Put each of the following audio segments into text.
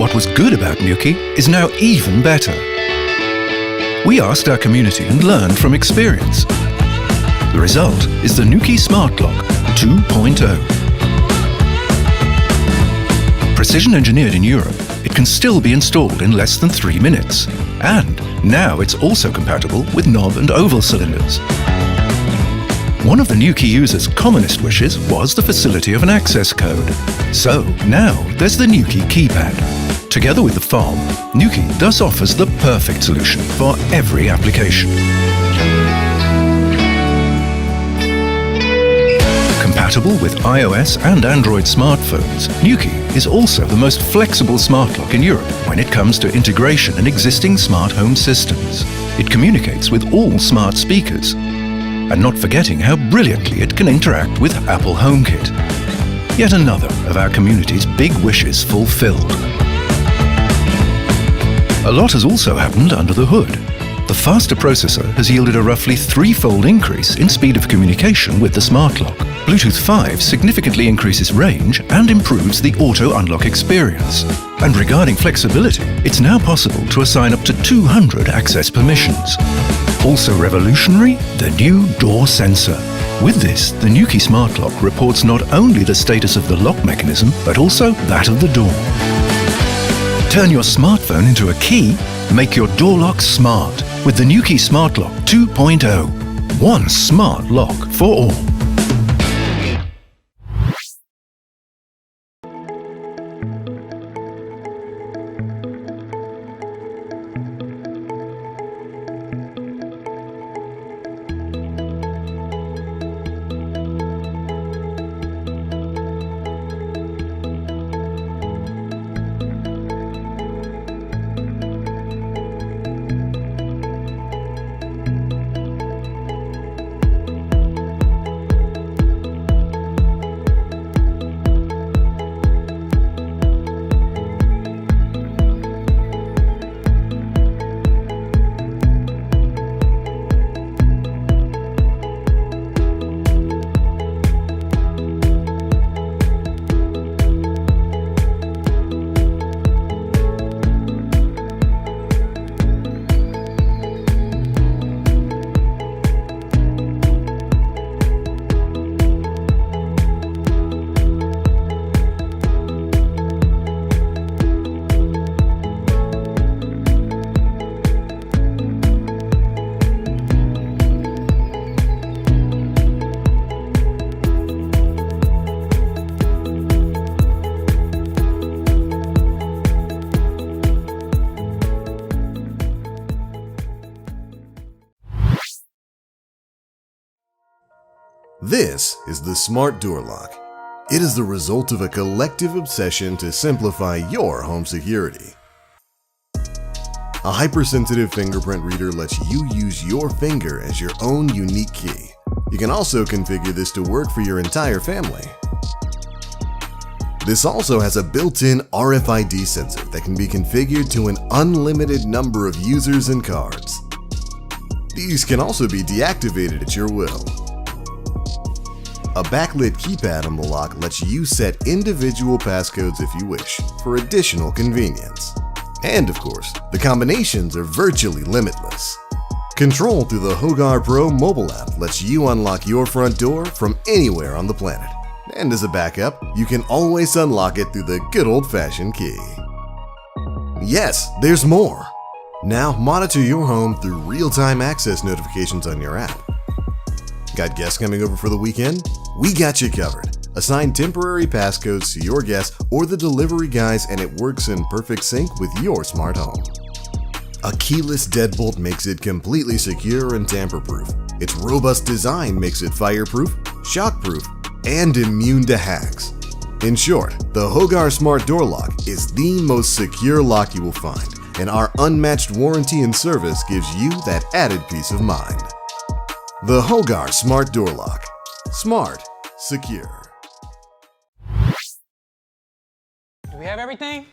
What was good about Nuki is now even better. We asked our community and learned from experience. The result is the Nuki Smart Lock 2.0. Precision engineered in Europe, it can still be installed in less than 3 minutes. And now it's also compatible with knob and oval cylinders. One of the Nuki users' commonest wishes was the facility of an access code. So now there's the Nuki keypad. Together with the fob, Nuki thus offers the perfect solution for every application. Compatible with iOS and Android smartphones, Nuki is also the most flexible smart lock in Europe when it comes to integration in existing smart home systems. It communicates with all smart speakers, and not forgetting how brilliantly it can interact with Apple HomeKit. Yet another of our community's big wishes fulfilled. A lot has also happened under the hood. The faster processor has yielded a roughly 3-fold increase in speed of communication with the smart lock. Bluetooth 5 significantly increases range and improves the auto unlock experience. And regarding flexibility, it's now possible to assign up to 200 access permissions. Also revolutionary, the new door sensor. With this, the Nuki Smart Lock reports not only the status of the lock mechanism, but also that of the door. Turn your smartphone into a key, make your door lock smart with the Nuki Smart Lock 2.0. One smart lock for all. This is the Smart Door Lock. It is the result of a collective obsession to simplify your home security. A hypersensitive fingerprint reader lets you use your finger as your own unique key. You can also configure this to work for your entire family. This also has a built-in RFID sensor that can be configured to an unlimited number of users and cards. These can also be deactivated at your will. A backlit keypad on the lock lets you set individual passcodes if you wish, for additional convenience. And of course, the combinations are virtually limitless. Control through the Hogar Pro mobile app lets you unlock your front door from anywhere on the planet. And as a backup, you can always unlock it through the good old-fashioned key. Yes, there's more! Now monitor your home through real-time access notifications on your app. Got guests coming over for the weekend? We got you covered. Assign temporary passcodes to your guests or the delivery guys and it works in perfect sync with your smart home. A keyless deadbolt makes it completely secure and tamper-proof. Its robust design makes it fireproof, shockproof, and immune to hacks. In short, the Hogar Smart Door Lock is the most secure lock you will find, and our unmatched warranty and service gives you that added peace of mind. The Hogar Smart Door Lock. Smart, secure. Do we have everything?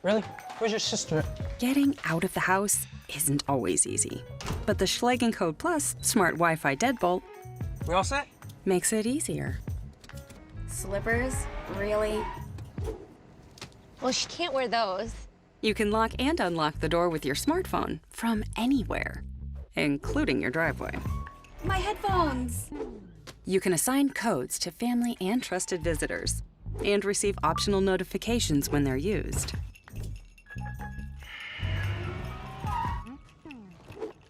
Really? Where's your sister? Getting out of the house isn't always easy, but the Schlage Encode Plus Smart Wi-Fi Deadbolt We all set? makes it easier. Slippers? Really? Well, she can't wear those. You can lock and unlock the door with your smartphone from anywhere, including your driveway. My headphones. You can assign codes to family and trusted visitors and receive optional notifications when they're used.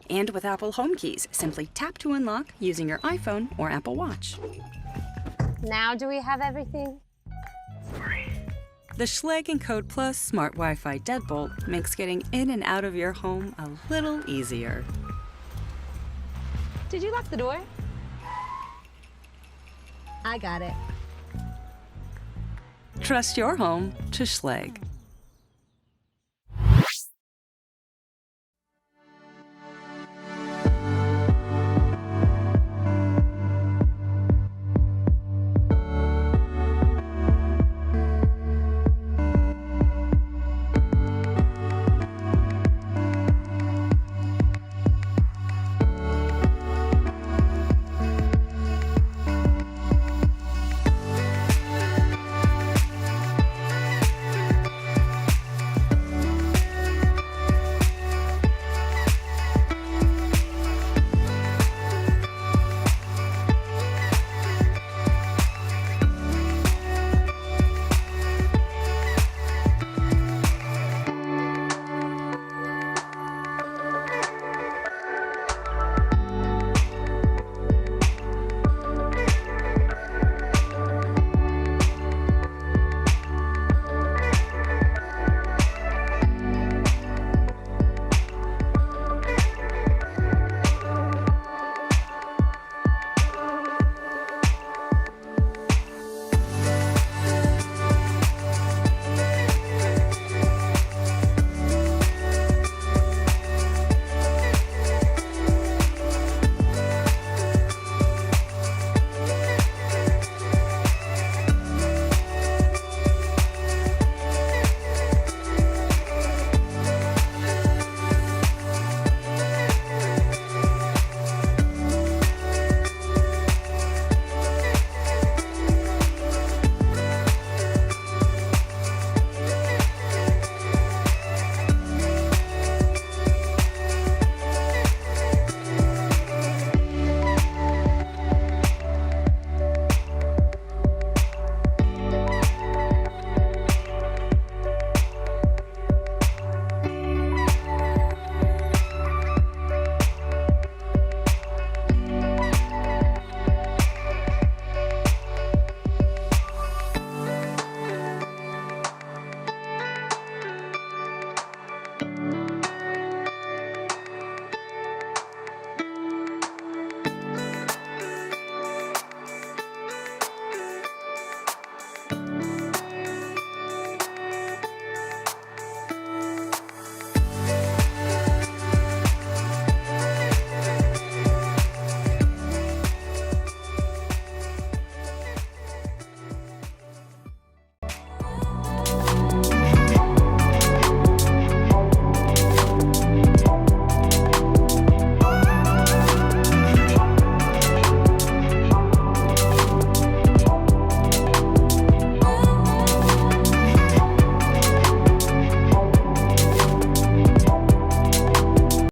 And with Apple Home Keys, simply tap to unlock using your iPhone or Apple Watch. Now do we have everything? The Schlage Encode Plus Smart Wi-Fi Deadbolt makes getting in and out of your home a little easier. Did you lock the door? I got it. Trust your home to Schlage.